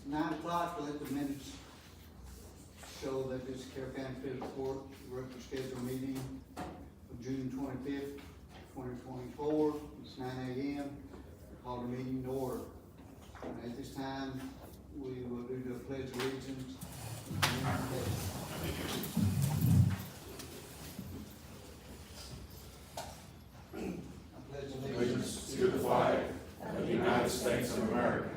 9 o'clock, let the minutes show that this Carroll County Fiscal Court regular scheduled meeting of June 25th, 2024. It's 9 a.m. Call the meeting to order. And at this time, we will do the pledge of allegiance. Allegiance to the flag of the United States of America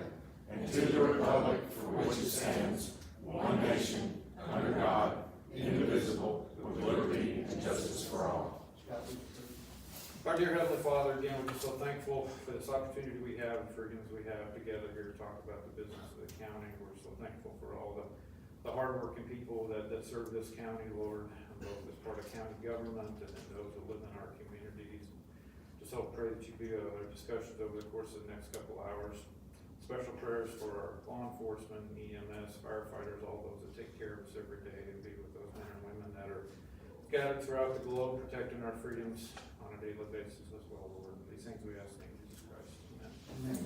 and to the republic for which it stands, one nation, under God, indivisible, with liberty and justice for all. Our dear Heavenly Father, again, we're just so thankful for this opportunity we have, and freedoms we have together here to talk about the business of the county. We're so thankful for all the hardworking people that serve this county, Lord, both as part of county government and those who live in our communities. Just hope, pray that you be our discussions over the course of the next couple hours. Special prayers for our law enforcement, EMS, firefighters, all those that take care of us every day, and be with those men and women that are scattered throughout the globe, protecting our freedoms on a daily basis as well, Lord. These things we ask in Jesus Christ. Amen.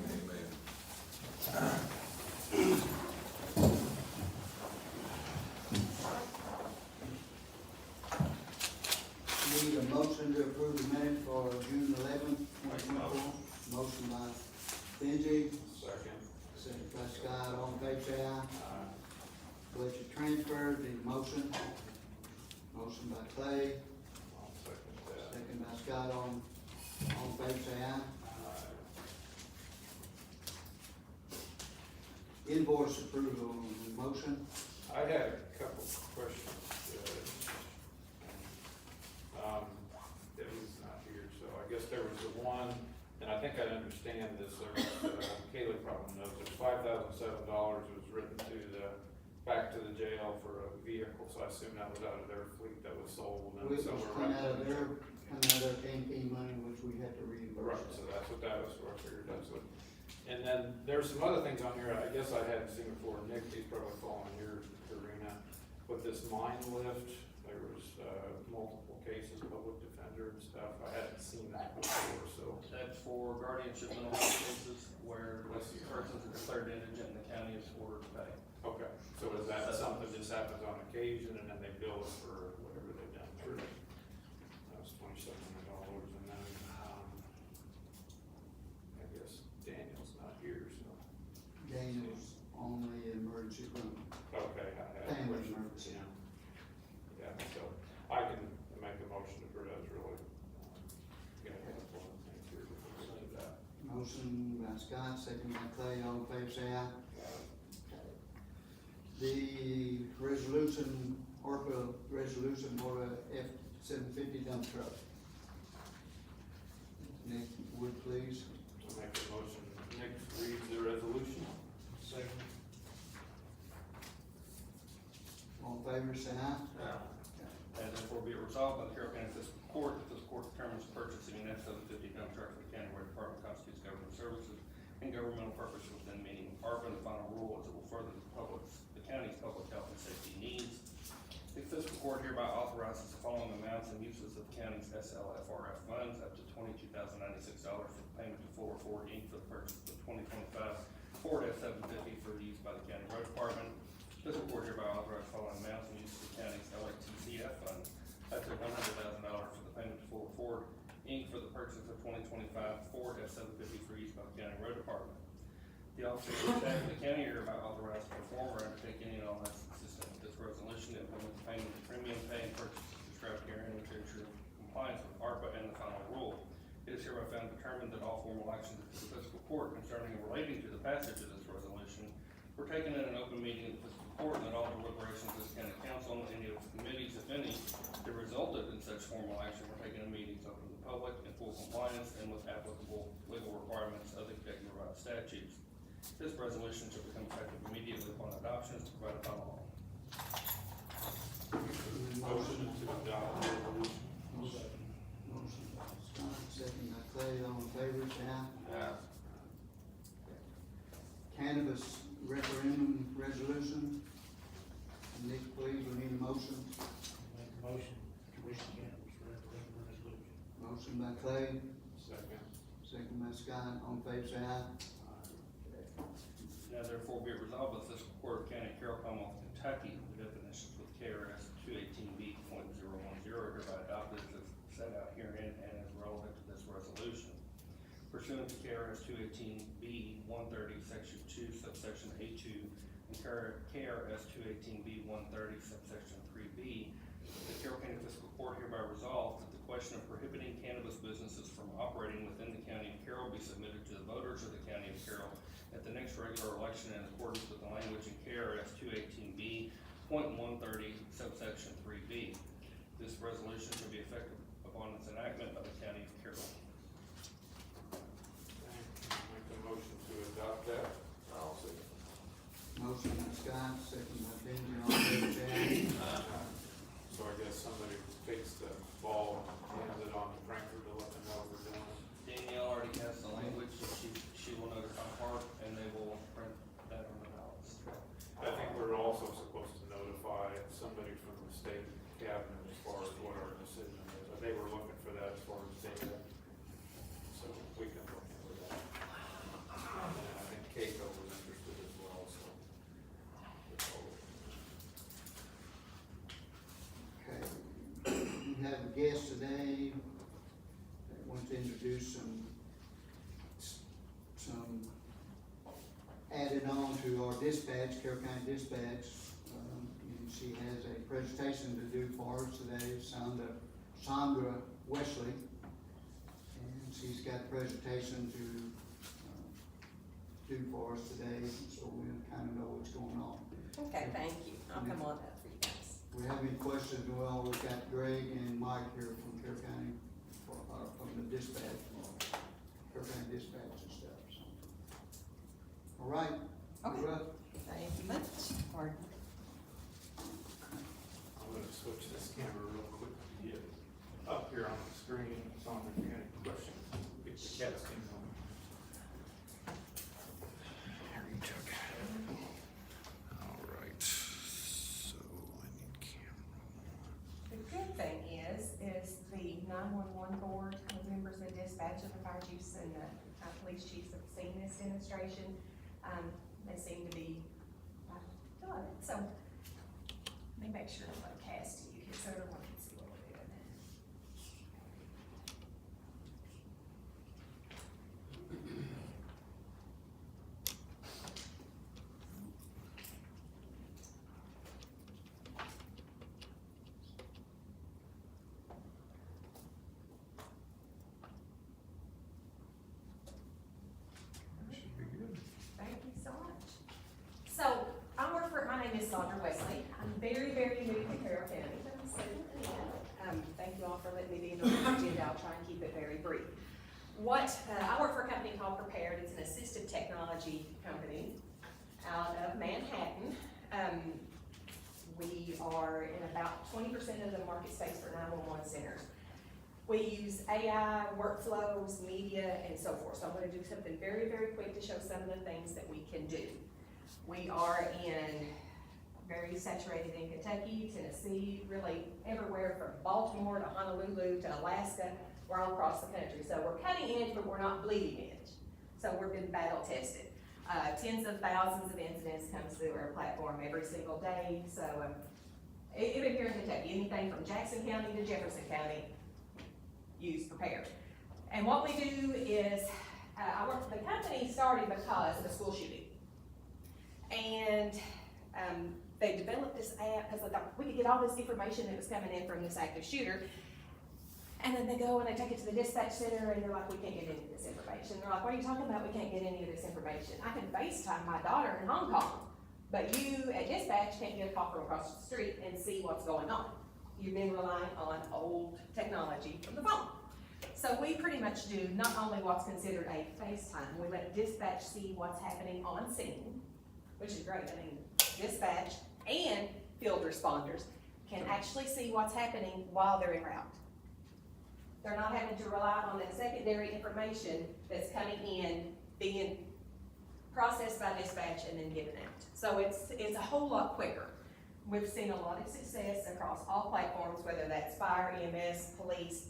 Need a motion to approve the minutes for June 11th, 2024. Motion by Benji, second by Scott. All in favor, say aye. Budget transfer, need a motion. Motion by Clay, second by Scott. All in favor, say aye. Invoice approval, motion. I had a couple questions. Debbie's not here, so I guess there was the one, and I think I understand this, Kaylee probably knows, there's $5,007 was written to back to the jail for a vehicle, so I assume that was out of their fleet that was sold. And Which so was we're coming right. out of their campaign money, which we had to reimburse. Right, so that's what that was for, I figured that's what. And then there's some other things on here, I guess I hadn't seen before, Nick, these probably fall in your arena. With this mine lift, there was, multiple cases, public defender and stuff, I hadn't seen that before, so. That's for guardianship mental health cases where the persons are declared indigent and the county is ordered to pay. Okay, so is that something that just happens on occasion and then they bill us for whatever they've done through? That was $2,700, and then, I guess Daniel's not here, so. Daniel's on the emergency room. Okay, I had a Family question. emergency. Yeah, so I can make a motion for that, really. Got a couple of things here before we do that. Motion by Scott, second by Clay. All in favor, say aye. The resolution, ARPA resolution for the F-750 dump truck. Nick, would please. I'll make a motion. Nick reads the resolution. Second. All in favor, say aye. And therefore be it resolved by the Carroll County Fiscal Court that this court determines purchasing an F-750 dump truck for the county where the department constitutes government services and governmental purpose within the meaning of ARPA. And the final rule is it will further the county's public health and safety needs. The fiscal court hereby authorizes the following amounts and uses of the county's SLFRF funds up to $22,096 for the payment to Fuller Ford Inc. for the purchase of the 2025 Ford F-750 for use by the county road department. Fiscal court hereby authorizes the following amounts and uses of the county's LATCF funds up to $100,000 for the payment to Fuller Ford Inc. for the purchase of 2025 Ford F-750 for use by the county road department. The officers of the staff of the county are hereby authorized to perform or undertake any and all acts consistent with this resolution to implement the payment of premium pay and purchase prescribed herein to ensure compliance with ARPA and the final rule. It is hereby found determined that all formal actions of the fiscal court concerning or relating to the passage of this resolution were taken in an open meeting of the fiscal court, and that all deliberations of this county council and any of the committees, if any, that resulted in such formal action were taken in meetings open to the public in full compliance and with applicable legal requirements of the executive right statutes. This resolution shall become effective immediately upon adoption as provided by law. Motion to adopt the resolution. Motion by Scott, second by Clay. All in favor, say aye. Cannabis referendum resolution. Nick, please, we need a motion. Make a motion to wish the cannabis referendum resolution. Motion by Clay, Second. second by Scott. All in favor, say aye. Now therefore be it resolved by the Fiscal Court of County of Carroll, Commonwealth of Kentucky, the definitions with KRS 218B.010 are hereby adopted as set out herein and as relevant to this resolution. Pursuant to KRS 218B.130, Section 2, subsection A2, and KRS 218B.130, subsection 3B, the Carroll County Fiscal Court hereby resolved that the question of prohibiting cannabis businesses from operating within the County of Carroll be submitted to the voters of the County of Carroll at the next regular election in accordance with the language in KRS 218B.130, subsection 3B. This resolution shall be effective upon its enactment by the County of Carroll. Make a motion to adopt that. I'll second. Motion by Scott, second by Benji, all in favor, say aye. So I guess somebody takes the ball and hands it on to Frankfurt to let them know what we're doing. Danielle already has the language, so she will notify Park and they will print that on the ballots. I think we're also supposed to notify somebody from the state cabinet as far as what our decision is. They were looking for that as far as data, so we can look into that. And I think Keiko was interested as well, so. Okay, we have a guest today that wants to introduce some added on to our dispatch, Carroll County Dispatch. And she has a presentation to do for us today, Sandra Wesley. And she's got a presentation to do for us today, so we'll kind of know what's going on. Okay, thank you. I'll come on up for you guys. If we have any questions, well, we've got Greg and Mike here from Carroll County, from the dispatch, Carroll County Dispatch and stuff, so. All right, Okay. you're up. Thank you much. Pardon. I'm gonna switch this camera real quick to get up here on the screen, so if you have any questions, get the cats in on. Here you Chuck. All right, so I need camera. The good thing is the 911 board, the members of the dispatch of the fire chiefs and the police chiefs have seen this demonstration. They seem to be doing it, so let me make sure I'm gonna cast to you here so everyone can see what we're doing. Should be good. Thank you so much. So, my name is Sandra Wesley. I'm very, very new to Carroll County. Thank you all for letting me be in the agenda. I'll try and keep it very brief. I work for a company called Prepared. It's an assistive technology company out of Manhattan. We are in about 20% of the market space for 911 centers. We use AI, workflows, media, and so forth. So I'm going to do something very, very quick to show some of the things that we can do. We are very saturated in Kentucky, Tennessee, really everywhere from Baltimore to Honolulu to Alaska. We're all across the country. So we're cutting edge, but we're not bleeding edge. So we've been battle tested. Tens of thousands of incidents comes through our platform every single day. So even here in Kentucky, anything from Jackson County to Jefferson County, use Prepared. And what we do is, the company started because of a school shooting. And they developed this app because they thought we could get all this information that was coming in from this active shooter. And then they go and they take it to the dispatch center and they're like, we can't get any of this information. They're like, what are you talking about? We can't get any of this information. I can FaceTime my daughter in Hong Kong, but you at dispatch can't get a call from across the street and see what's going on. You've been relying on old technology from the phone. So we pretty much do not only what's considered a FaceTime, we let dispatch see what's happening on scene, which is great. I mean, dispatch and field responders can actually see what's happening while they're en route. They're not having to rely on that secondary information that's coming in, being processed by dispatch and then given out. So it's a whole lot quicker. We've seen a lot of success across all platforms, whether that's fire, EMS, police,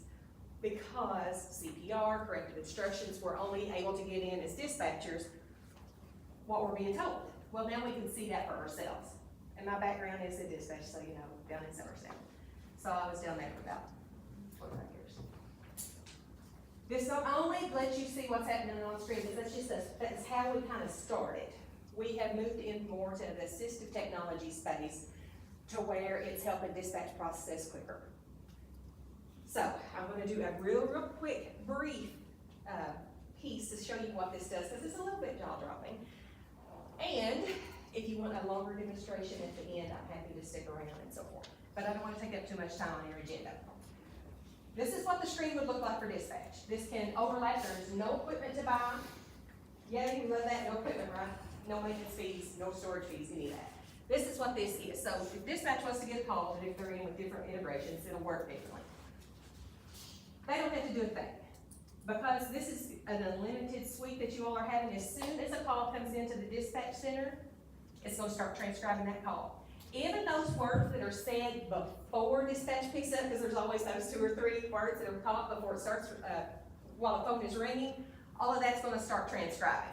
because CPR, corrective instructions, we're only able to get in as dispatchers what we're being told. Well, now we can see that for ourselves. And my background is in dispatch, so you know, down in Somerset. So I was down there for about 25 years. This not only lets you see what's happening on the street, but that's how we kind of started. We have moved in more to the assistive technology space to where it's helping dispatch process quicker. So I'm gonna do a real quick, brief piece to show you what this does, because it's a little bit jaw-dropping. And if you want a longer demonstration at the end, I'm happy to stick around and so forth. But I don't want to take up too much time on your agenda. This is what the screen would look like for dispatch. This can overlap, there's no equipment to buy. Yeah, you love that, no equipment, right? No maintenance fees, no storage fees, any of that. This is what this is. So if dispatch wants to get a call, and if they're in with different integrations, it'll work differently. They don't have to do a thing. Because this is an unlimited suite that you all are having, as soon as a call comes into the dispatch center, it's gonna start transcribing that call. Even those words that are said before dispatch picks up, because there's always those 2 or 3 words that are caught before it starts, while the phone is ringing, all of that's gonna start transcribing.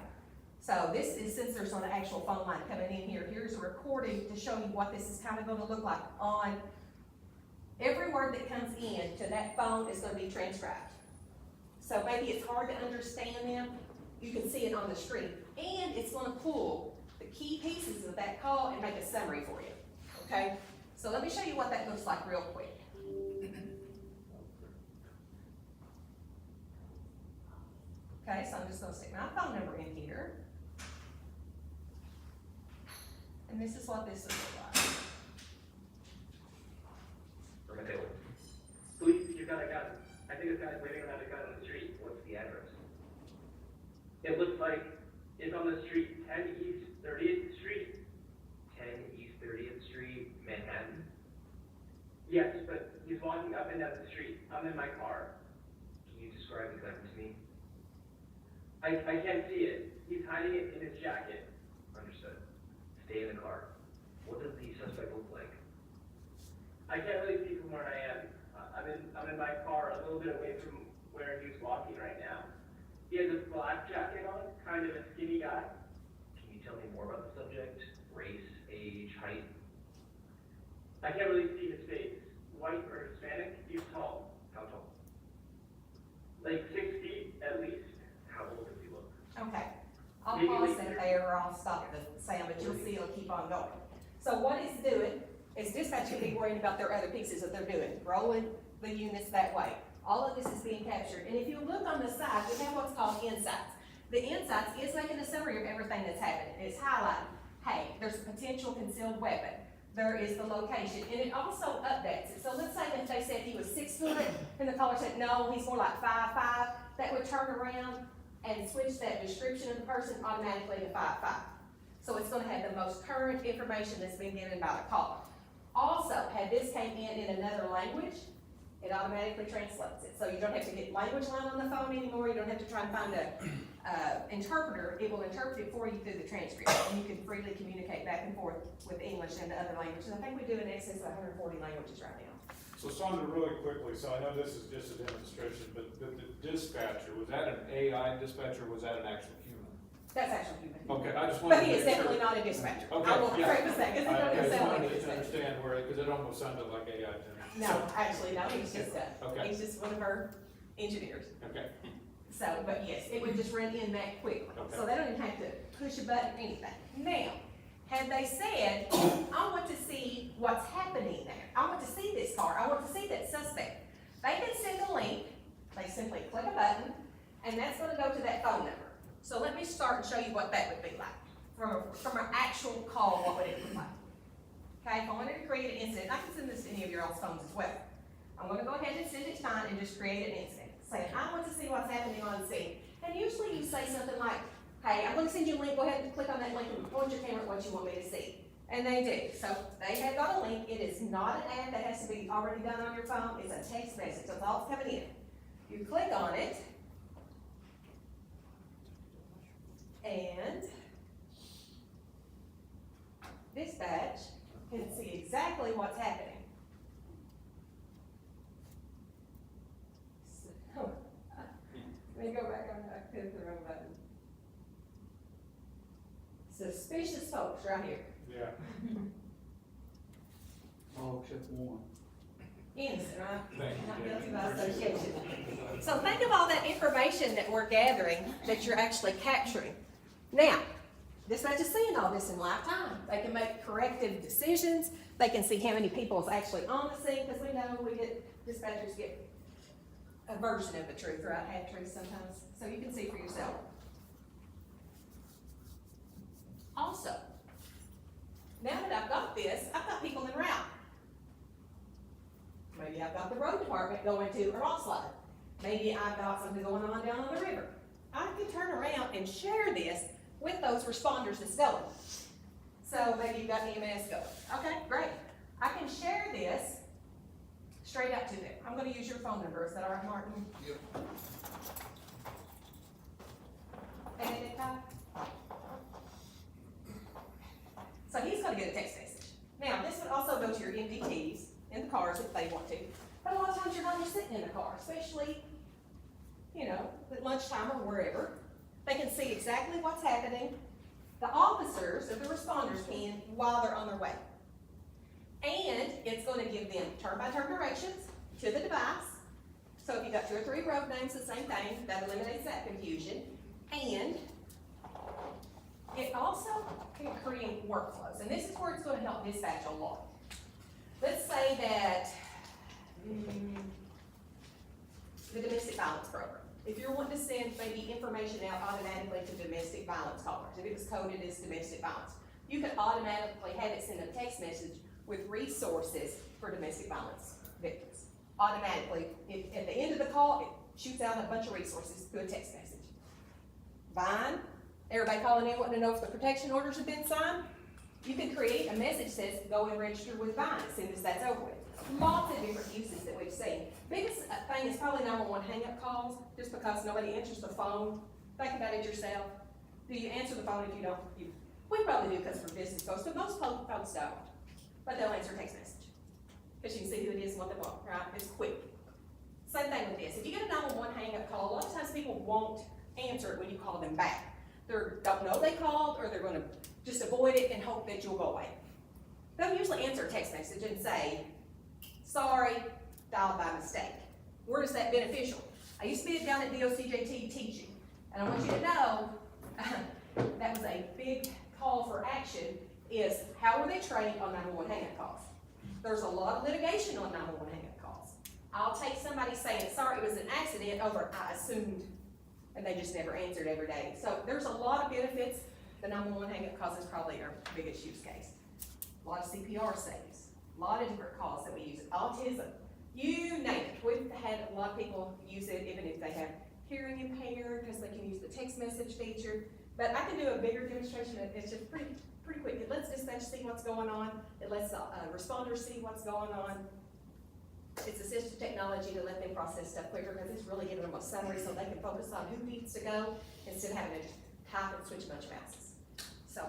So this is, since there's an actual phone line coming in here, here's a recording to show you what this is kind of gonna look like on every word that comes in to that phone is gonna be transcribed. So maybe it's hard to understand them, you can see it on the screen. And it's gonna pull the key pieces of that call and make a summary for you, okay? So let me show you what that looks like real quick. Okay, so I'm just gonna stick my phone number in here. And this is what this looks like. Police, you've got a gun. I think this guy's waving around a gun on the street. What's the address? It looks like it's on the street, 10 East 30th Street. 10 East 30th Street, Manhattan. Yes, but he's walking up and down the street. I'm in my car. Can you describe the gun to me? I can't see it. He's hiding it in his jacket. Understood. Stay in the car. What does the suspect look like? I can't really see from where I am. I'm in my car, a little bit away from where he's walking right now. He has a black jacket on, kind of a skinny guy. Can you tell me more about the subject? Race, age, height? I can't really see his face. White or Hispanic? He's tall. How tall? Like 6 feet at least. How old does he look? Okay, I'll pause it there or I'll stop the sound, but you'll see it'll keep on going. So what it's doing is dispatch can be worried about their other pieces that they're doing, rolling the units that way. All of this is being captured, and if you look on the side, we have what's called insights. The insights is making a summary of everything that's happening. It's highlighting, hey, there's a potential concealed weapon. There is the location, and it also updates it. So let's say if they said he was 6 foot, and the caller said, no, he's more like 5'5", that would turn around and switch that description of the person automatically to 5'5". So it's gonna have the most current information that's been given by the caller. Also, had this came in another language, it automatically translates it. So you don't have to get language line on the phone anymore, you don't have to try and find a interpreter, it will interpret it for you through the transcript. And you can freely communicate back and forth with English and the other languages. I think we do in excess of 140 languages right now. So Sandra, really quickly, so I know this is just a demonstration, but the dispatcher, was that an AI dispatcher, or was that an actual human? That's actual human. Okay, I just wanted But to he is make definitely sure. not a dispatcher. Okay, I will yeah. preface that, because it I doesn't just sound like wanted a to dispatcher. understand where, because it almost sounded like AI to me. No, actually, no, he's just Okay. he's just one of our engineers. Okay, So, but yes, it would just run in that quickly. Okay. So they don't even have to push a button or anything. Now, had they said, I want to see what's happening there. I want to see this car. I want to see that suspect. They can send a link. They simply click a button, and that's gonna go to that phone number. So let me start and show you what that would be like. From an actual call, what would it look like? Okay, if I wanted to create an incident, I can send this to any of your old phones as well. I'm gonna go ahead and send it to mine and just create an incident. Saying, I want to see what's happening on the scene. And usually you say something like, hey, I'm gonna send you a link, go ahead and click on that link and point your camera at what you want me to see. And they do. So they have got a link. It is not an app that has to be already done on your phone. It's a text message. So it's all coming in. You click on it. And dispatch can see exactly what's happening. So, let me go back on, I clicked the wrong button. Suspicious folks right here. Yeah. All except one. Innocent, right? Thank you, Not Jackie. guilty by association. So think of all that information that we're gathering, that you're actually capturing. Now, dispatch is seeing all this in lifetime. They can make corrective decisions. They can see how many people is actually on the scene, because we know dispatchers get a version of the truth, right? Half truths sometimes. So you can see for yourself. Also, now that I've got this, I've got people en route. Maybe I've got the road department going to a rock slide. Maybe I've got something going on down on the river. I can turn around and share this with those responders that's going. So maybe you've got EMS going. Okay, great. I can share this straight out to them. I'm gonna use your phone number. Is that all right, Martin? Yep. And so he's gonna get a text message. Now, this would also go to your MDTs in the cars if they want to. But a lot of times you're not just sitting in the car, especially, at lunchtime or wherever. They can see exactly what's happening. The officers or the responders can while they're on their way. And it's gonna give them turn-by-turn directions to the device. So if you've got 2 or 3 road names, the same thing, that eliminates that confusion. And it also can create workflows, and this is where it's gonna help dispatch a lot. Let's say that, the domestic violence program. If you're wanting to send maybe information out automatically to domestic violence callers, if it was coded as domestic violence, you could automatically have it send a text message with resources for domestic violence victims. Automatically, at the end of the call, it shoots out a bunch of resources through a text message. Vine, everybody calling in wanting to know if the protection orders have been signed. You can create a message that says, go and register with Vine as soon as that's over with. Lots of different uses that we've seen. Biggest thing is probably 911 hang-up calls, just because nobody answers the phone. Think about it yourself. Do you answer the phone? If you don't, we probably do because we're business folks, but most folks don't. But they'll answer a text message, because you can see who it is and what they want, right? It's quick. Same thing with this. If you get a 911 hang-up call, a lot of times people won't answer it when you call them back. They don't know they called, or they're gonna just avoid it and hope that you'll go away. They'll usually answer a text message and say, sorry, dialed by mistake. Where is that beneficial? I used to be down at DOCJT teaching, and I want you to know, that was a big call for action, is how were they trained on 911 hang-up calls? There's a lot of litigation on 911 hang-up calls. I'll take somebody saying, sorry, it was an accident, over, I assumed, and they just never answered every day. So there's a lot of benefits. The 911 hang-up calls is probably our biggest use case. A lot of CPR saves, a lot of different calls that we use. Autism, you name it. We've had a lot of people use it even if they have hearing impaired, because they can use the text message feature. But I can do a bigger demonstration. It's just pretty quick. It lets dispatch see what's going on. It lets responders see what's going on. It's assistive technology to let them process stuff quicker, because it's really giving them a summary so they can focus on who needs to go instead of having to type and switch a bunch of mouses. So,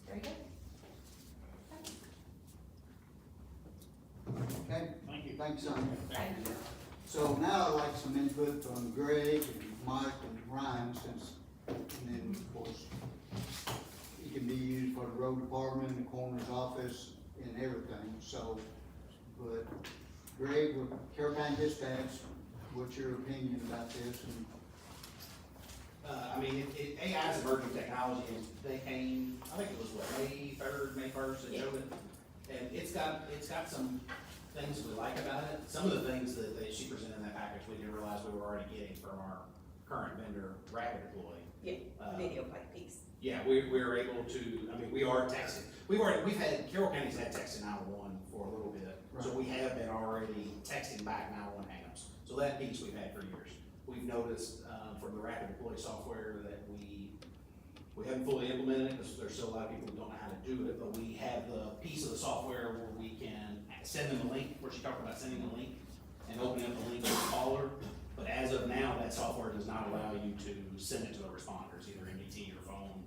very good. Okay? Thank you. Thanks, Sonia. Thank you. So now I'd like some input from Greg and Mike and Ryan, and then, of course, it can be used for the road department, the coroner's office, and everything, so, but Greg, with Carroll County Dispatch, what's your opinion about this? And AI is emerging technology, and they came, I think it was May 3rd, May 1st, they showed it. And it's got some things we like about it. Some of the things that she presented in that package, we didn't realize we were already getting from our current vendor, Rapid Deploy. Yeah, video play piece. Yeah, we're able to, we are texting. Carroll County's had texting 911 for a little bit. So we have been already texting back 911 hang-ups. So that piece we've had for years. We've noticed from the Rapid Deploy software that we haven't fully implemented it, because there's still a lot of people who don't know how to do it, but we have the piece of the software where we can send them a link, where she talked about sending a link and opening up the link to the caller. But as of now, that software does not allow you to send it to the responders, either MDT or phone.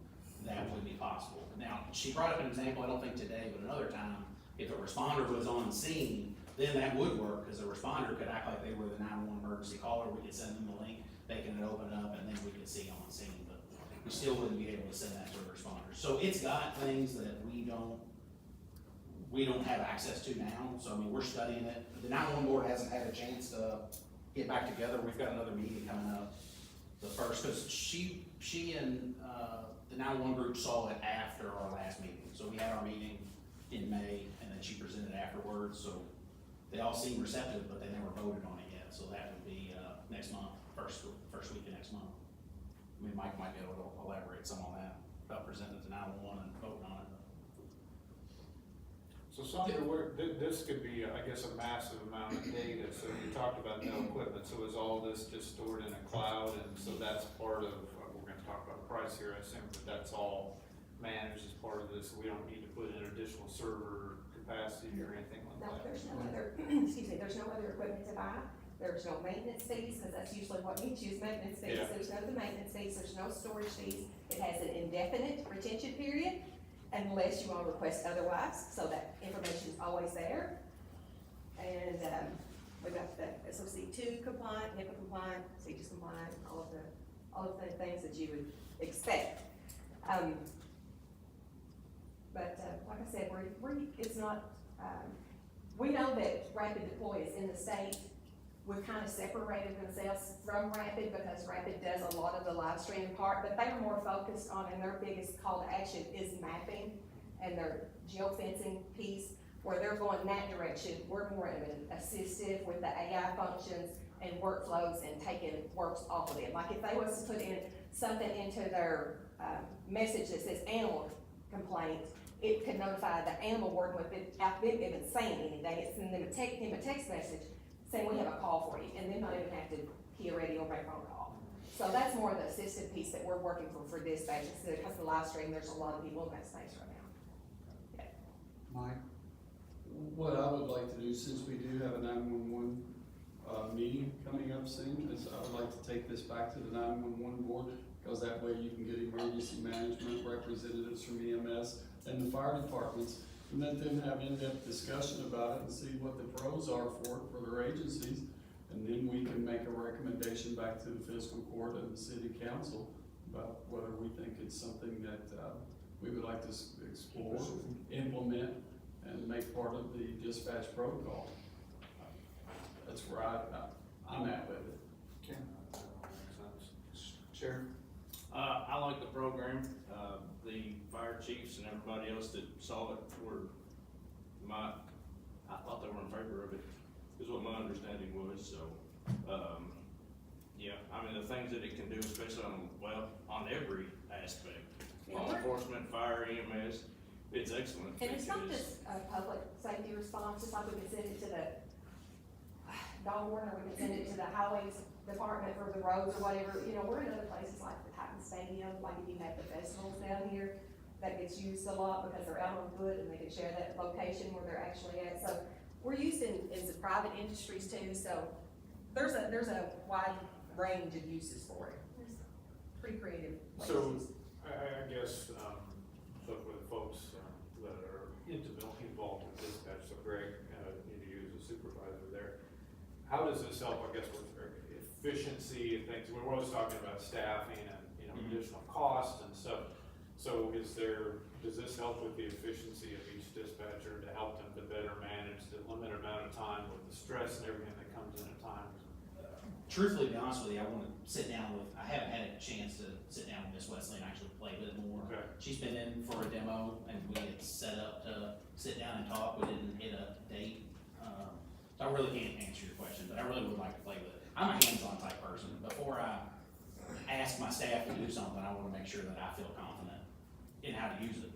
That would be possible. Now, she brought up an example, I don't think today, but another time, if a responder was on scene, then that would work, because the responder could act like they were the 911 emergency caller. We could send them the link, they can open it up, and then we could see on scene. But we still wouldn't be able to send that to our responders. So it's got things that we don't have access to now, so I mean, we're studying it. The 911 board hasn't had a chance to get back together. We've got another meeting coming up, the first, because she and, the 911 group saw it after our last meeting. So we had our meeting in May, and then she presented afterwards, so they all seem receptive, but they never voted on it yet, so that would be, next month, first week of next month. I mean, Mike might be able to elaborate some on that, about presenting to 911 and voting on it. So something where, this could be, I guess, a massive amount of data, so you talked about no equipment, so is all this just stored in a cloud, and so that's part of, we're gonna talk about price here, I assume, but that's all managed as part of this, we don't need to put in additional server capacity or anything like No, that? there's no other, excuse me, there's no other equipment to buy, there's no maintenance fees, because that's usually what you choose, maintenance fees. Yeah. There's no other maintenance fees, there's no storage fees, it has an indefinite retention period, unless you all request otherwise, so that information is always there. And, we've got the SOC 2 compliant, HIPAA compliant, CGIS compliant, all of the things that you would expect. But like I said, it's not, we know that Rapid Deploy is in the state. We've kind of separated themselves from Rapid because Rapid does a lot of the live streaming part, but they are more focused on, and their biggest call to action is mapping and their geofencing piece, where they're going that direction. We're more assistive with the AI functions and workflows and taking works off of them. Like if they was to put in something into their message that says animal complaint, it could notify the animal warden without them even saying anything. It sends them a text message saying we have a call for you, and then not even have to hear radio or make a phone call. So that's more of the assistive piece that we're working for dispatch. Because of the live stream, there's a lot of people in that space right now. Mike? What I would like to do, since we do have a 911 meeting coming up soon, is I would like to take this back to the 911 board, because that way you can get emergency management representatives from EMS and the fire departments, and let them have in-depth discussion about it and see what the pros are for their agencies, and then we can make a recommendation back to the fiscal court and the city council about whether we think it's something that we would like to explore, implement, and make part of the dispatch protocol. That's where I'm at with it. Okay. Makes sense. Sheriff? I like the program. The fire chiefs and everybody else that saw it I thought they were in favor of it, is what my understanding was, so, yeah, I mean, the things that it can do, especially on every aspect, law enforcement, fire, EMS, it's excellent. And it's not just a public safety response, just like we can send it to the dog warden, or we can send it to the highways department for the roads or whatever. You know, we're in other places like the Titan Stadium, like if you have the festivals down here, that gets used a lot because they're out on foot and they can share that location where they're actually at. So we're used in some private industries too, so there's a wide range of uses for it. It's pretty creative So, places. I guess, so for the folks that are intimately involved with dispatch, so Greg, you use a supervisor there. How does this help, I guess, with efficiency and things? We're always talking about staffing and, additional costs and stuff. So does this help with the efficiency of each dispatcher to help them to better manage the limited amount of time with the stress and everything that comes in at times? Truthfully, to be honest with you, I haven't had a chance to sit down with Miss Wesley and actually play with it more. Okay. She's been in for a demo, and we had set up to sit down and talk. We didn't hit a date. So I really can't answer your question, but I really would like to play with it. I'm a hands-on type person. Before I ask my staff to do something, I want to make sure that I feel confident in how to use it.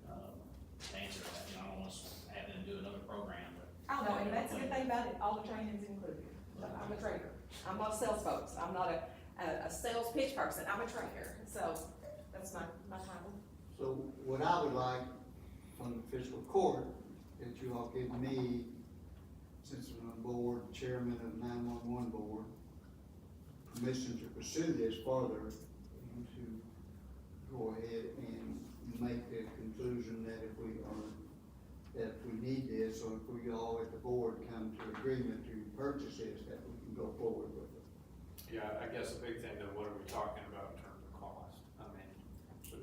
To answer that, I don't want to have them do another program, but. I know, and that's the good thing about it, all the training's included. I'm a trainer. I'm not sales folks. I'm not a sales pitch person. I'm a trainer. So that's my title. So what I would like from the fiscal court, that you all give me, since I'm on board, chairman of the 911 board, permission to pursue this further and to go ahead and make the conclusion that if we need this, or if we all at the board come to agreement to purchase this, that we can go forward with it. Yeah, I guess a big thing, though, what are we talking about in terms of cost? I mean,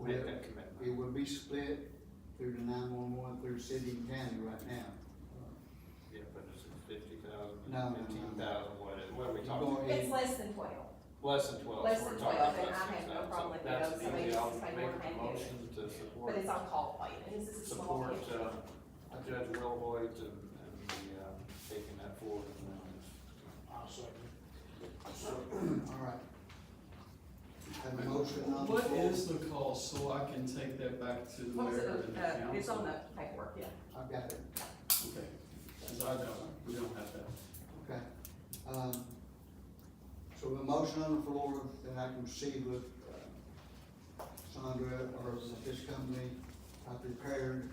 make that commitment. It will be split through the 911, through city and county right now. Yeah, but it's 50,000, No, no, no, no. 15,000, what are we You're talking? going- It's less than 12. Less than 12. Less so we're than talking 12, and less I than have no 6,000. problem with That's those. easy. Somebody I'll just say make we're the happy. motion to support. But it's on call plate, and this is a small Support, county. Judge Wilboyd and the, taking that forward. I'll second. All right. Have a motion on the What floor. is the cost, so I can take that back to the What was mayor it, and the council? it's on the paperwork, yeah. I've got it. Okay, 'cause we don't have that. Okay. So a motion on the floor, then I can proceed with, Sandra, or with this company, I prepared.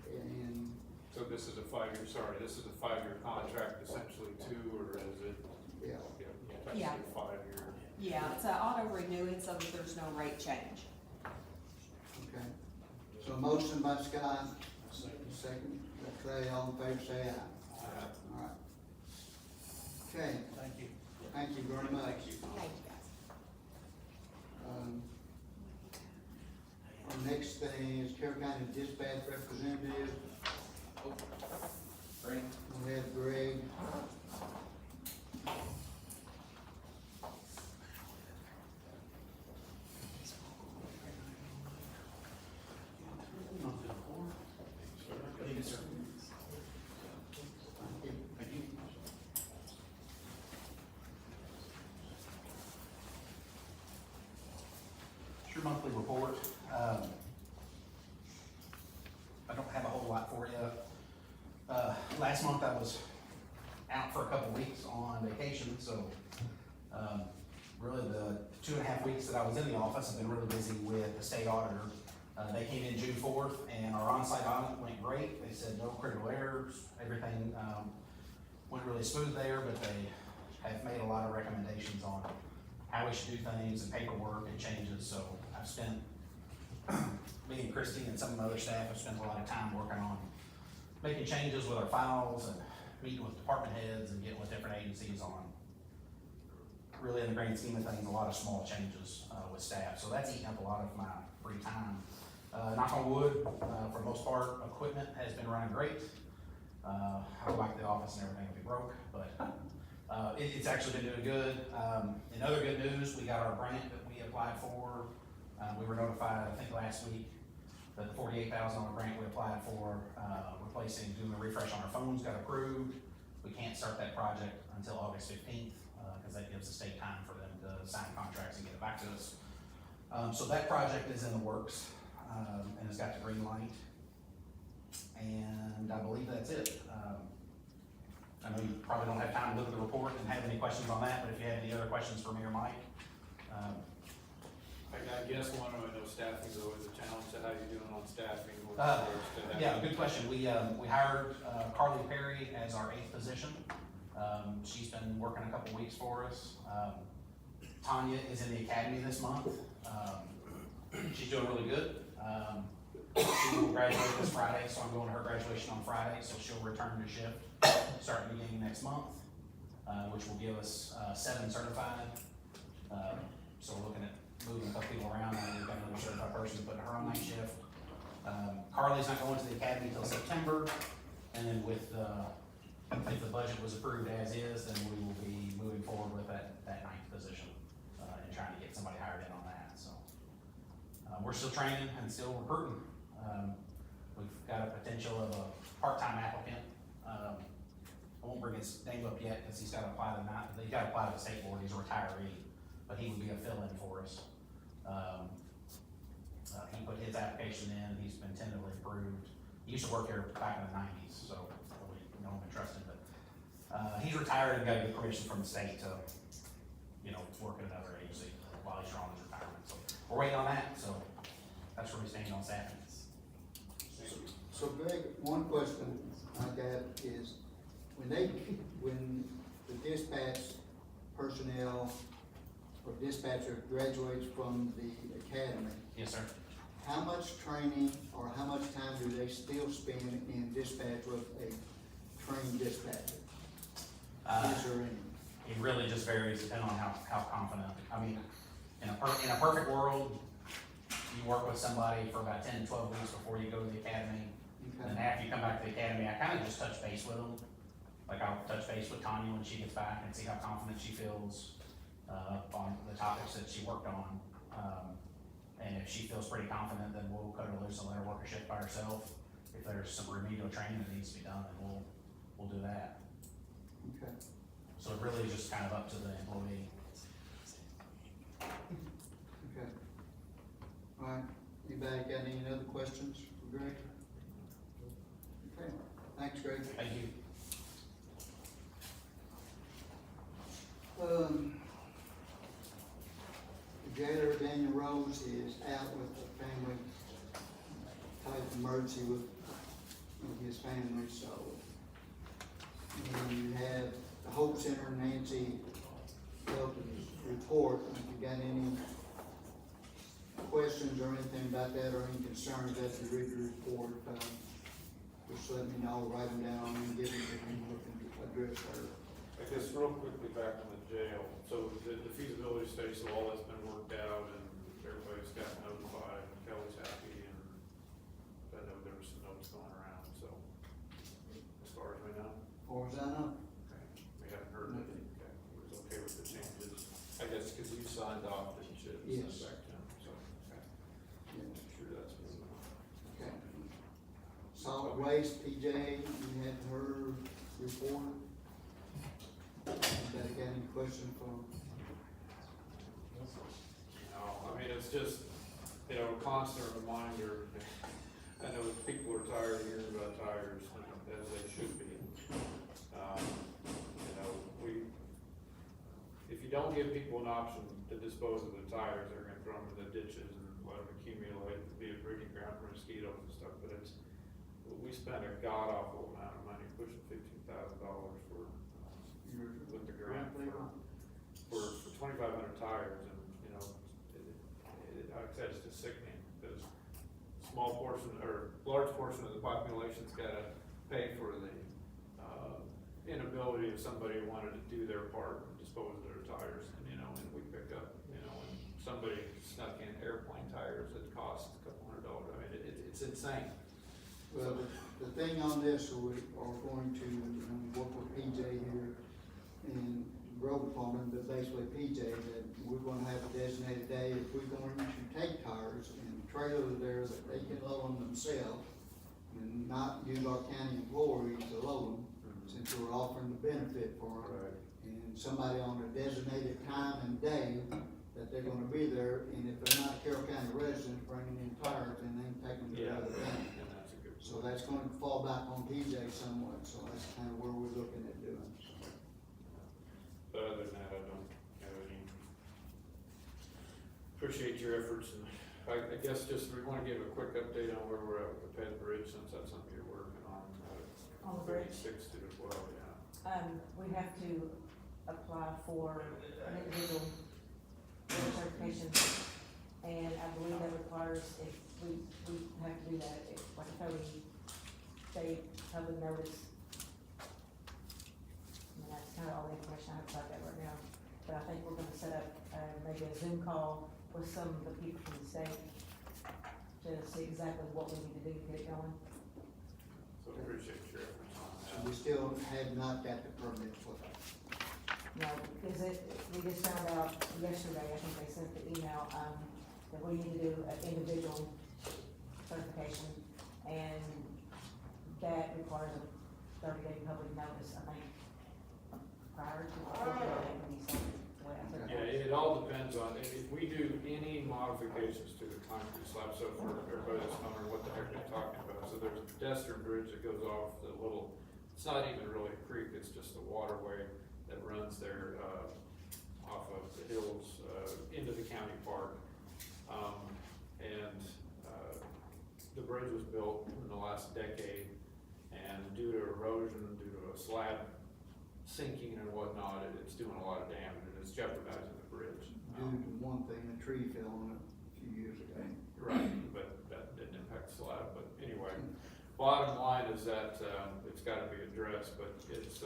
And, So this is a 5-year, sorry, this is a 5-year contract essentially too, or is it? yeah, Yeah. Essentially 5-year. Yeah, it's a auto renewing so that there's no rate change. okay. So a motion by Scott, Second. second by Clay, all in favor, say aye. All right. Okay, Thank you. thank you very much. Thank you, guys. Our next thing is Carroll County Dispatch Representative. We have Greg. Thank you, sir. Thank you. Your monthly report. I don't have a whole lot for you. Last month I was out for a couple weeks on vacation, so, really the 2.5 weeks that I was in the office, I've been really busy with the state auditor. They came in June 4th and our on-site audit went great. They said no critical errors, everything, went really smooth there, but they have made a lot of recommendations on how we should do things and paperwork and changes, so I've spent, me and Christy and some of the other staff have spent a lot of time working on making changes with our files and meeting with department heads and getting with different agencies on, really in the grand scheme of things, a lot of small changes, with staff, so that's eating up a lot of my free time. Knock on wood, for the most part, equipment has been running great. I go back to the office and everything will be broke, but, it's actually been doing good. In other good news, we got our grant that we applied for. We were notified, I think last week, that the $48,000 grant we applied for, doing a refresh on our phones got approved. We can't start that project until August 15th, cause that gives the state time for them to sign contracts and get it back to us. So that project is in the works, and it's got the green light. And I believe that's it. I know you probably don't have time to look at the report and have any questions on that, but if you have any other questions for me or Mike, I guess one of those staffing is always a challenge, so how you doing on staffing? with regards to that? yeah, good question. We hired, Carly Perry as our 8th position. She's been working a couple weeks for us. Tanya is in the academy this month. She's doing really good. She will graduate this Friday, so I'm going to her graduation on Friday, so she'll return to shift starting beginning next month, which will give us 7 certified. So we're looking at moving a couple people around. We've got another certified person putting her on night shift. Carly's not going to the academy until September, and then with if the budget was approved as is, then we will be moving forward with that 9th position, and trying to get somebody hired in on that, so. We're still training and still recruiting. We've got a potential of a part-time applicant. I won't bring his name up yet, cause he's gotta apply to the state board, he's a retiree, but he would be a fill-in for us. He put his application in, he's been tentatively approved. He used to work here back in the 90s, so we know him and trust him, but, he's retired and got to get permission from the state to, work at another agency while he's on his retirement, so we're waiting on that, so that's where we stand on staffing. So Greg, one question I got is, when the dispatch personnel or dispatcher graduates from the academy, Yes, sir. how much training or how much time do they still spend in dispatch with a trained dispatcher? Is there any? It really just varies depending on how confident. I mean, in a perfect world, work with somebody for about 10 to 12 weeks before you go to the academy. And then after you come back to the academy, I kind of just touch base with them. Like I'll touch base with Tanya when she gets back and see how confident she feels on the topics that she worked on. And if she feels pretty confident, then we'll cut her loose and let her work her shift by herself. If there's some remedial training that needs to be done, then we'll do that. Okay. So it really is just kind of up to the employee. Okay. All right, anybody got any other questions for Greg? Okay, thanks, Greg. Thank you. The jailer Daniel Rose is out with a family type emergency with his family, so. And you have the Hope Center, Nancy Felton's report. If you got any questions or anything about that or any concerns after you read the report, just let me know, write them down and give them to me, looking to address her. I guess real quickly back on the jail, so the feasibility study, so all that's been worked out and everybody's got notified, and Kelly's happy, and I know there was some notes going around, so as far as we know. As far as I know. Okay, we haven't heard anything, okay, he was okay with the changes. I guess because you signed off, didn't you? Yes. Sent back to him, so, okay, Yeah. I'm sure that's moving on. Okay. Solid waste, PJ, you had her report. Anybody got any question from? No, I mean, it's just, you know, a constant reminder. I know people are tired of hearing about tires, as they should be. You know, if you don't give people an option to dispose of the tires, they're gonna throw them in the ditches and let them accumulate, be a breeding ground for mosquitoes and stuff, but we spent a god awful amount of money, pushing $15,000 for with the grant for 2,500 tires, and you know, like I said, it's just sickening because small portion or large portion of the population's got to pay for the inability of somebody who wanted to do their part and dispose of their tires, and you know, and we pick up, you know, and somebody snuck in airplane tires that cost a couple $100. I mean, it's insane. Well, the thing on this, we are going to work with PJ here and road department, but basically PJ, that we're gonna have a designated day if we're going to take tires and trailers there that they can load them themselves and not use our county employees to load them, since we're offering the benefit for them. Right. And somebody on a designated time and day that they're gonna be there, and if they're not a Carroll County resident bringing in tires, then they can take them to the other county. And that's a good. So that's gonna fall back on PJ somewhat, so that's kind of where we're looking at doing. But other than that, I don't have any. Appreciate your efforts, and I guess just we wanna give a quick update on where we're at with the Ped Bridge, since that's something you're working on. On the bridge? Fixed it as well, yeah. We have to apply for an individual certification, and I believe that requires, if we have to do that, if, like a 30-day public notice. And that's kind of all the information I have about that right now, but I think we're gonna set up, maybe a Zoom call with some of the people from the state to see exactly what we need to do to get it going. So appreciate your efforts on So that. we still have not got the permit for that. No, because we just found out yesterday, I think they sent the email, that we need to do an individual certification, and that requires a 30-day public notice, I think, prior to the 40-day when you say, well, I think. Yeah, it all depends on, if we do any modifications to the concrete slab, so for everybody that's wondering what the heck they're talking about, so there's a pedestrian bridge that goes off the little, it's not even really a creek, it's just a waterway that runs there, off of the hills, into the county park. The bridge was built in the last decade, and due to erosion, due to a slab sinking and whatnot, it's doing a lot of damage, and it's jeopardizing the bridge. Due to one thing, a tree fell on it a few years ago. Right, but that didn't impact the slab, but anyway, bottom line is that, it's gotta be addressed, but it's,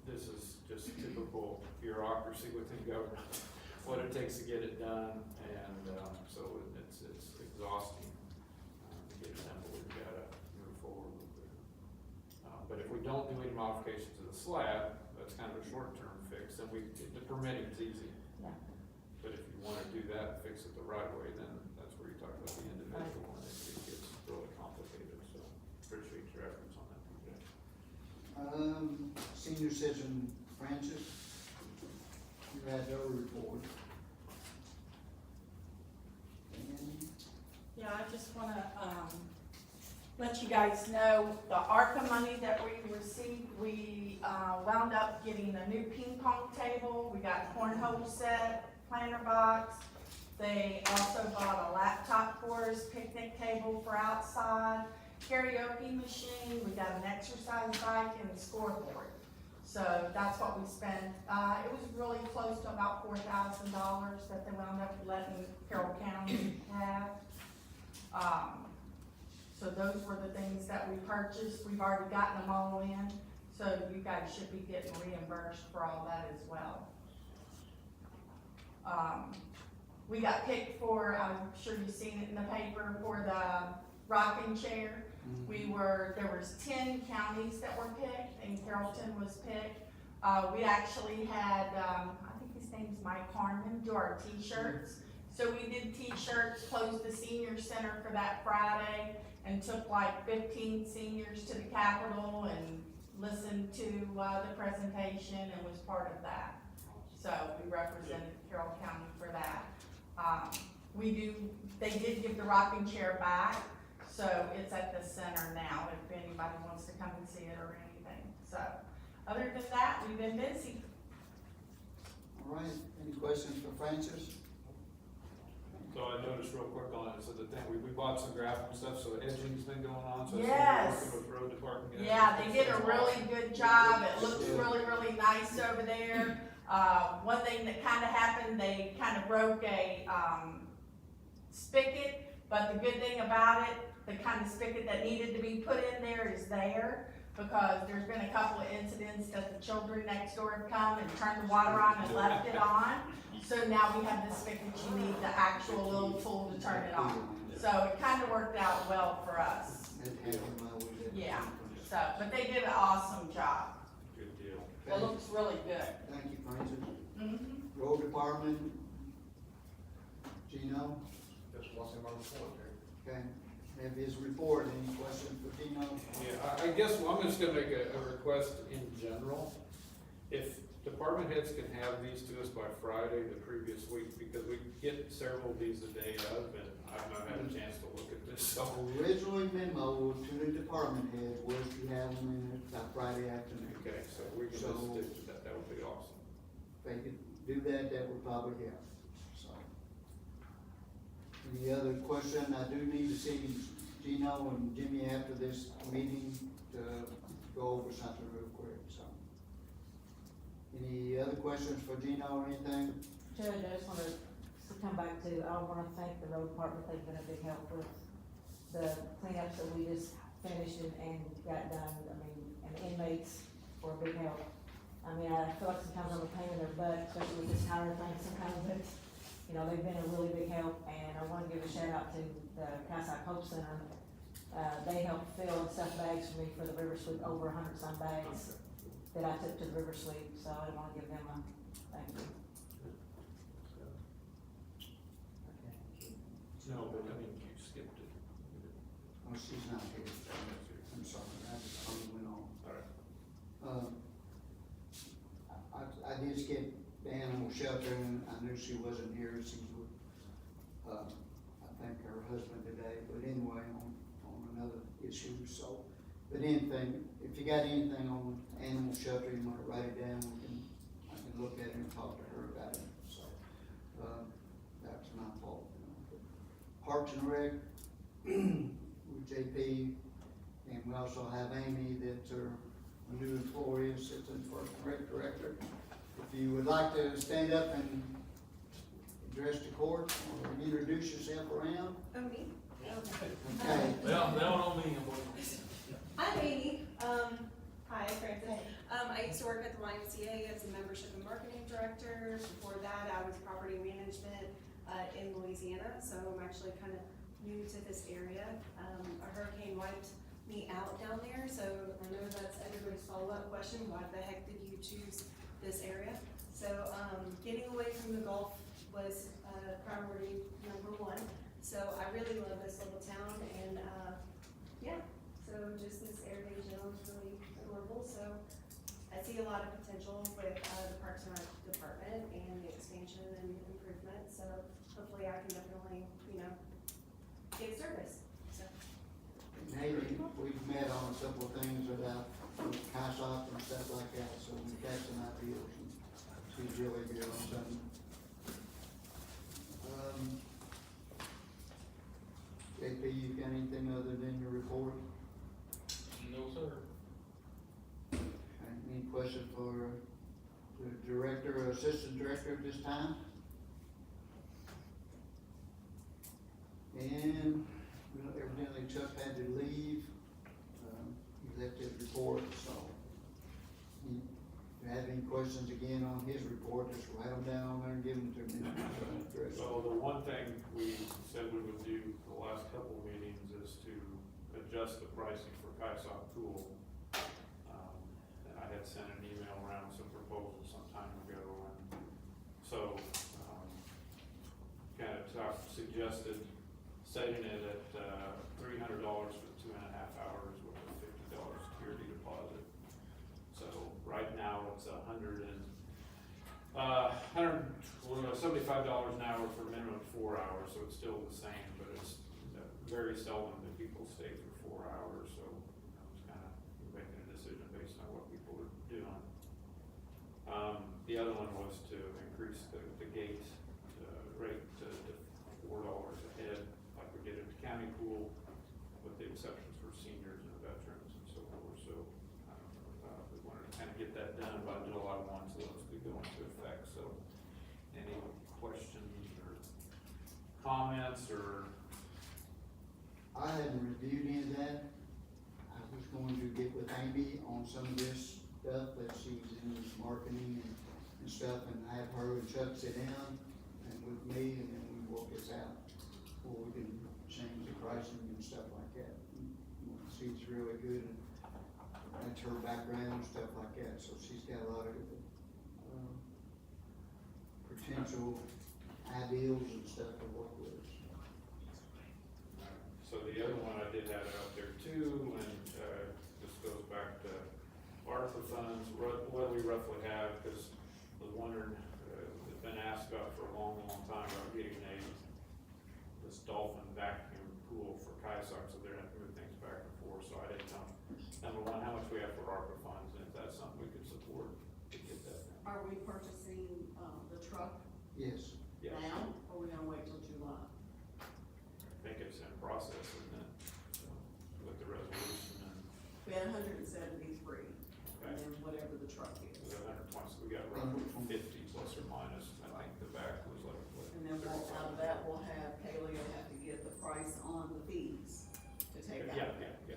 this is just typical bureaucracy within government, what it takes to get it done, and, so But if we don't do any modifications to the slab, that's kind of a short-term fix, then the permitting is easy. Yeah. But if you wanna do that, fix it the right way, then that's where you talk about the individual, and it gets really complicated, so appreciate your efforts on that. Senior citizen Francis, you had your report. And Yeah, I just wanna, let you guys know, the ARPA money that we received, we, wound up getting a new ping pong table, we got cornhole set, planter box. They also bought a laptop for us, picnic table for outside, karaoke machine, we got an exercise bike and a scoreboard. So that's what we spent, it was really close to about $4,000 that they wound up letting Carroll County have. So those were the things that we purchased, we've already gotten them all in, so you guys should be getting reimbursed for all that as well. We got picked for, I'm sure you've seen it in the paper, for the rocking chair. There was 10 counties that were picked, and Carrollton was picked. We actually had, I think his name's Mike Harmon, do our t-shirts. So we did t-shirts, closed the senior center for that Friday, and took like 15 seniors to the Capitol and listened to the presentation and was part of that. So we represented Carroll County for that. They did give the rocking chair back, so it's at the center now if anybody wants to come and see it or anything. So other than that, we've been busy. all right, any questions for Francis? So I noticed real quick on it, so the thing, we bought some graphic stuff, so edging's been going on, so Yes. it's working with road department. Yeah, they did a really good job. It looks really, really nice over there. One thing that kinda happened, they kinda broke a, spigot, but the good thing about it, the kind of spigot that needed to be put in there is there, because there's been a couple of incidents that the children next door have come and turned the water on and left it on. So now we have the spigot, you need the actual little tool to turn it on. So it kinda worked out well for us. That happened while we did. Yeah, so, but they did an awesome job. Good deal. It looks really good. Thank you, Francis. Mm-hmm. Road department, Gino, That's what's in my report there. okay, have his report, any questions for Gino? Yeah, I guess, well, I'm just gonna make a request in general. If department heads can have these to us by Friday the previous week, because we get several of these a day of, and I've not had a chance to look at this, so. Originally memo to the department head was to have them in by Friday afternoon. Okay, so we can just stick to that, that would be awesome. If they could do that, that would probably help, so. Any other question? I do need to see Gino and Jimmy after this meeting to go over something real quick, so. Any other questions for Gino or anything? Judge, I just wanna come back to, I wanna thank the road department, they've been a big help with the cleanups that we just finished and got done. I mean, and the inmates were a big help. I mean, I feel like sometimes I'm a pain in their butt, especially with this tire thing sometimes, but, you know, they've been a really big help, and I wanna give a shout out to the Kansas Hope Center. They helped fill and stuff bags for me for the river sweep, over 100-some bags that I took to the river sweep, so I wanna give them a thank you. No, but I mean, you skipped it. Oh, she's not here. I'm sorry, I just went on. All right. I did skip the animal shelter, and I knew she wasn't here, she's with, I think her husband today, but anyway, on another issue, so. But anything, if you got anything on animal shelter, you wanna write it down, I can look at it and talk to her about it, so. That's my fault. Parks and Rec, with JP, and we also have Amy, that's our new employee, assistant Parks and Rec director. If you would like to stand up and address the court or introduce yourself around. Oh, me? Okay. Well, that one on me, I'm Amy. Hi, Francis. I used to work at the YMCA as a membership and marketing director. Before that, I was property management in Louisiana, so I'm actually kind of new to this area. A hurricane wiped me out down there, so I know that's everybody's follow-up question, why the heck did you choose this area? So, getting away from the Gulf was, priority number one, so I really love this little town, and, yeah, so just this area in general is really adorable, so I see a lot of potential with, the Parks and Rec department and the expansion and improvement, so hopefully I can definitely, get service, so. Maybe we've met on a couple of things about CASOP and stuff like that, so we've got some ideas. And she's really good on something. JP, you got anything other than your report? No, sir. Any questions for the director or assistant director at this time? And, well, evidently Chuck had to leave, he left his report, so. If you have any questions again on his report, just write them down on there and give them to me. So the one thing we said we would do the last couple of meetings is to adjust the pricing for Kaisok Pool. And I had sent an email around some proposals some time ago, and so, kind of suggested setting it at, $300 for 2.5 hours with a $50 security deposit. So right now it's $75 an hour for a minimum of 4 hours, so it's still the same, but it's very seldom that people stay for 4 hours, so it's kind of making a decision based on what people are doing. The other one was to increase the gate rate to $4 a head, like we did at the county pool, with the exceptions for seniors and veterans and so forth. So we wanted to kind of get that done by July 1, so those could go into effect. So any questions or comments or? I hadn't reviewed any of that. I was going to get with Amy on some of this stuff that she's in this marketing and stuff, and have her and Chuck sit down and with me, and then we work this out, where we can change the pricing and stuff like that. She's really good, and that's her background and stuff like that, so she's got a lot of potential ideals and stuff to work with. So the other one I did have out there too, and this goes back to ARPA funds, what do we roughly have, because I was wondering, it's been asked about for a long, long time about getting this dolphin vacuum pool for Kaisok, so they're gonna have to move things back and forth, so I didn't know. Number one, how much we have for ARPA funds, and if that's something we could support to get that. Are we purchasing, the truck Yes. Yes. now, or are we gonna wait till July? I think it's in process, isn't it? So, with the resolution and, We had 173, okay. and then whatever the truck is. We got 120, so we got roughly 50 plus or minus, I think the back was like, what? And then we'll, out of that, we'll have, Kaylee will have to get the price on the fees to take out. Yeah.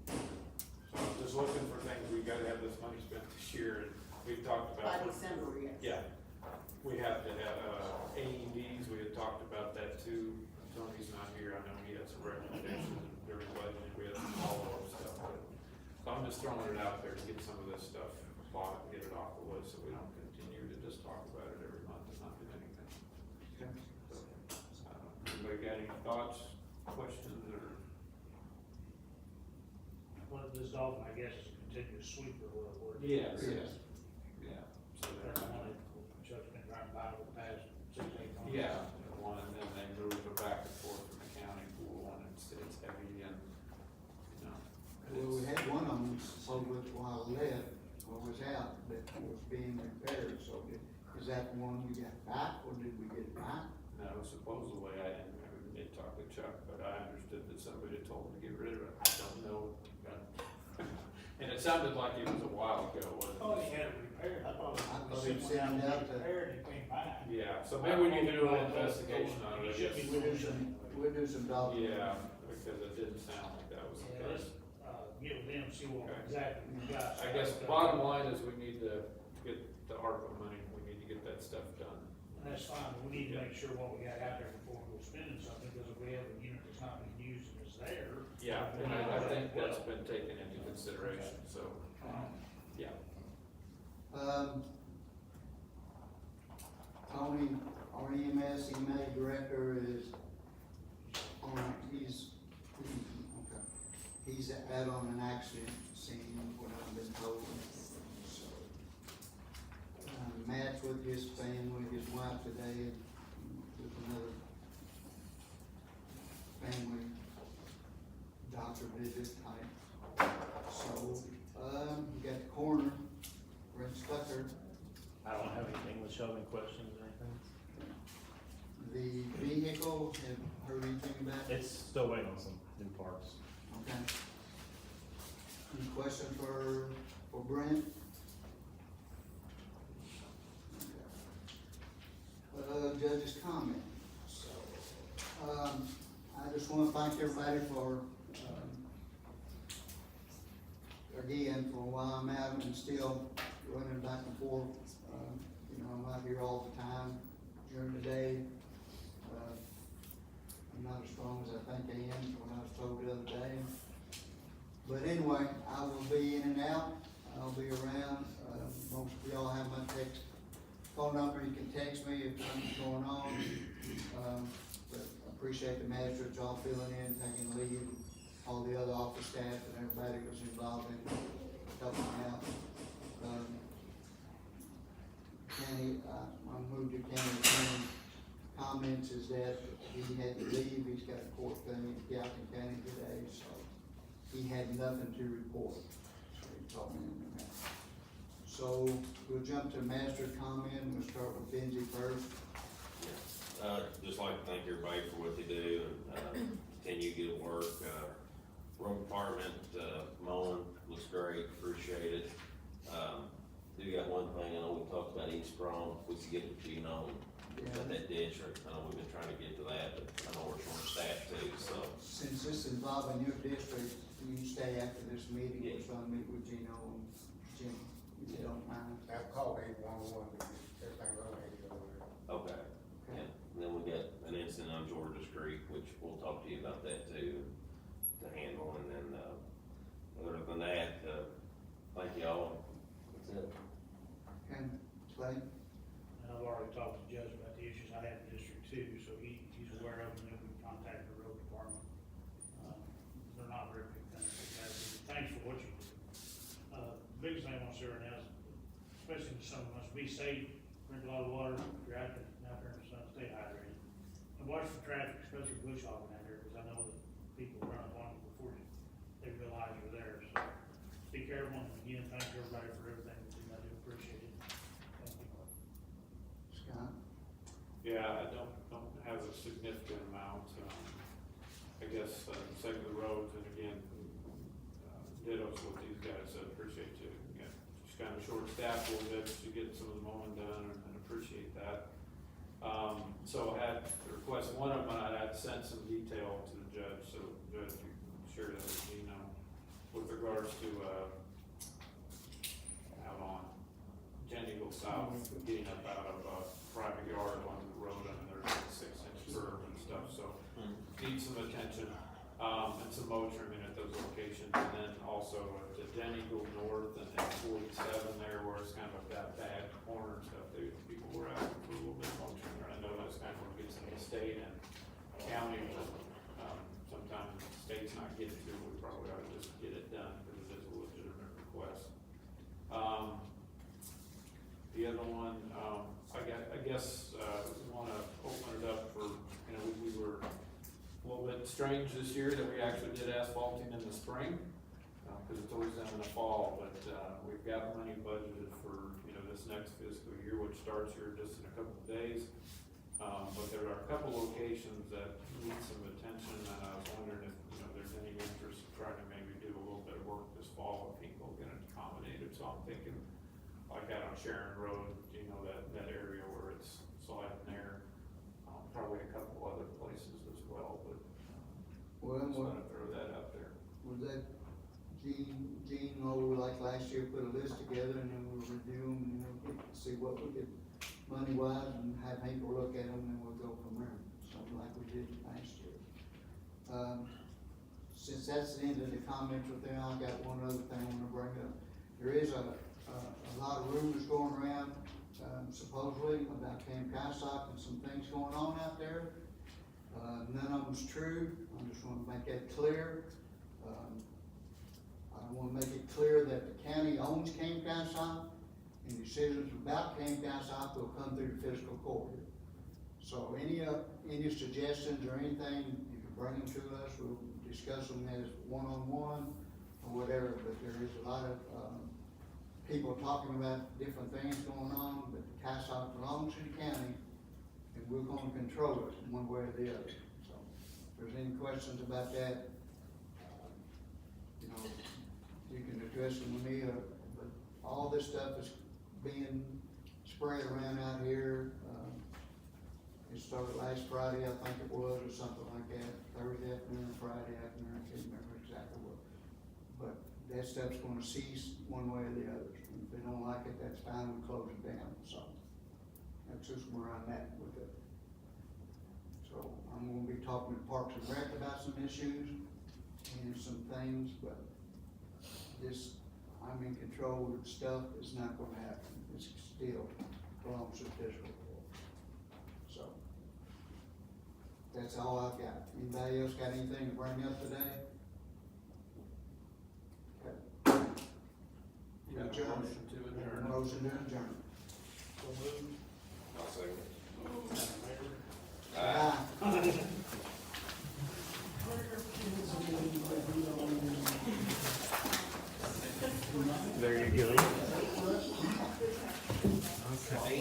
So I'm just looking for things, we gotta have this money spent this year, and we've talked By about. December, yes. Yeah, we have to have, AEDs, we had talked about that too. Tony's not here, I know he had some recommendations during budget, we had some follow-up stuff, but, so I'm just throwing it out there to get some of this stuff bought and get it off the list, so we don't continue to just talk about it every month and not do anything. Okay. So, anybody got any thoughts, questions, or? Well, this dolphin, I guess, is a continuous sweeper, or. Yes. Yeah. So That's they're, one that Chuck's been driving by over the past 6-8 months. yeah, one, and then they move it back and forth from the county pool, and it's heavy and, you know. and Well, we it's- had one of them, so with while I left, or was out, that was being repaired, so is that the one we got back, or did we get it back? No, supposedly, I did talk to Chuck, but I understood that somebody had told him to get rid of it, I don't know. And it sounded like it was a while ago, wasn't it? Oh, he had it repaired, I thought I thought it it was sent down out to- repaired and it came back. Yeah, so maybe we need to do an investigation on it, I He should guess. be losing. We'll do some dollars. Yeah, because it didn't sound like that was the Yeah, case. let's, get with them, see what Okay. exactly we got. I guess bottom line is we need to get the ARPA money, we need to get that stuff done. And that's fine, but we need to make sure what we got out there before we go spending something, because if we have a unit that's not being used and it's there, Yeah, and I think that's been taken into consideration, so, yeah. Tony, our EMS director is on, he's out on an accident scene, what I've been told. So, Matt's with his family, his wife today, with another family doctor visit type. So, you got the coroner, Brent Stucker. I don't have anything with shoving questions or anything. The vehicle, have heard anything about it? It's still waiting on some new parts. Okay. Any question for Brent? Okay. Judge's comment. So, I just wanna thank everybody for, again, for while I'm out and still running back and forth. You know, I'm not here all the time during the day. I'm not as strong as I think I am, what I was told the other day. But anyway, I will be in and out, I'll be around, most of y'all have my phone number, you can text me if something's going on. But I appreciate the magistrates all filling in, taking the lead, all the other office staff and everybody that was involved in helping out. County, I moved to county comments is that he had to leave, he's got a court thing in Gallatin County today, so he had nothing to report. So he told me that. So we'll jump to master comment, we'll start with Benji first. Just like to thank everybody for what they do, and, continue good work, road department, mowing looks great, appreciate it. Do got one thing, I know we talked about East Prom, we could get with you on, that ditch, or, I know we've been trying to get to that, but I know we're short staffed too, so. Since this is involving your district, you stay after this meeting, we're trying to meet with Gino and Jim, if you don't mind. I've called 811 to get everything located over there. Okay. And then we got an incident on Georgia Street, which we'll talk to you about that too, to handle, and then, other than that, thank y'all, that's it. Okay, Clay? I've already talked to the judge about the issues I have in District 2, so he's aware of them, and we contacted the road department. They're not very big things, thanks for what you do. The biggest thing I want to say right now is, especially in the summer months, be safe, drink a lot of water, if you're out there in the sun, stay hydrated. And watch for traffic, especially bush hogging out there, because I know that people run up on you before they realize you're there, so be careful, and again, thank everybody for everything that you do, I do appreciate it. Thank you. Scott? Yeah, I don't have a significant amount, I guess, sake of the roads, and again, dittos what these guys said, appreciate you. Again, just kind of short staffed a little bit, to get some of the mowing done, and appreciate that. So I had a request, one of them, I had sent some detail to the judge, so the judge, you can share that with me now, with regards to, out on Jenny Eagle South, getting up out of a private yard onto the road, and there's a 6-inch curb and stuff, so need some attention, and some mow trimming at those locations, and then also at the Jenny Eagle North and then 47 there, where it's kind of that bad corner and stuff, people were asking for a little bit of mow trimming. I know that's kind of what gets in the state and county, but, sometimes the state's not getting to, we probably ought to just get it done, because it is a legitimate request. The other one, I guess, we wanna open it up for, you know, we were a little bit strange this year that we actually did asphalting in the spring, cause it's always done in the fall, but, we've got money budgeted for, you know, this next fiscal year, which starts here just in a couple of days. But there are a couple locations that need some attention, and I was wondering if, you know, there's any interest in trying to maybe do a little bit of work this fall, if people get accommodated, so I'm thinking, like out on Sharon Road, you know, that area where it's sliding there, probably a couple other places as well, but, just wanna throw that out there. Was that Gene, like last year, put a list together, and then we'll review them, and then see what we could, money-wise, and have people look at them, and we'll go from there, something like we did last year. since that's the end of the comments with them, I've got one other thing I wanna bring up. There is a lot of rumors going around, supposedly about Camp Kysok and some things going on out there. None of them's true, I just wanna make that clear. I wanna make it clear that the county owns Camp Kysok, and decisions about Camp Kysok will come through the fiscal court. So any suggestions or anything, you can bring them to us, we'll discuss them as one-on-one or whatever, but there is a lot of, people talking about different things going on, but the Kysok belongs to the county, and we're gonna control it one way or the other. So, if there's any questions about that, you know, you can address them with me, but all this stuff is being spread around out here. It started last Friday, I think it was, or something like that, Thursday afternoon, Friday afternoon, I can't remember exactly what. But that stuff's gonna cease one way or the other. If they don't like it, that's fine, we close it down, so. That's just where I'm at with it. So, I'm gonna be talking to Parks and Rec about some issues and some things, but this, I'm in control of stuff, it's not gonna happen. It's still belongs to the fiscal court. So, that's all I've got. Anybody else got anything to bring up today? Okay. You got a motion to adjourn. Motion to adjourn. So moved. I'll second. There you go. Okay.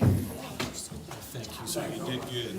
Thank you, sir, you did good.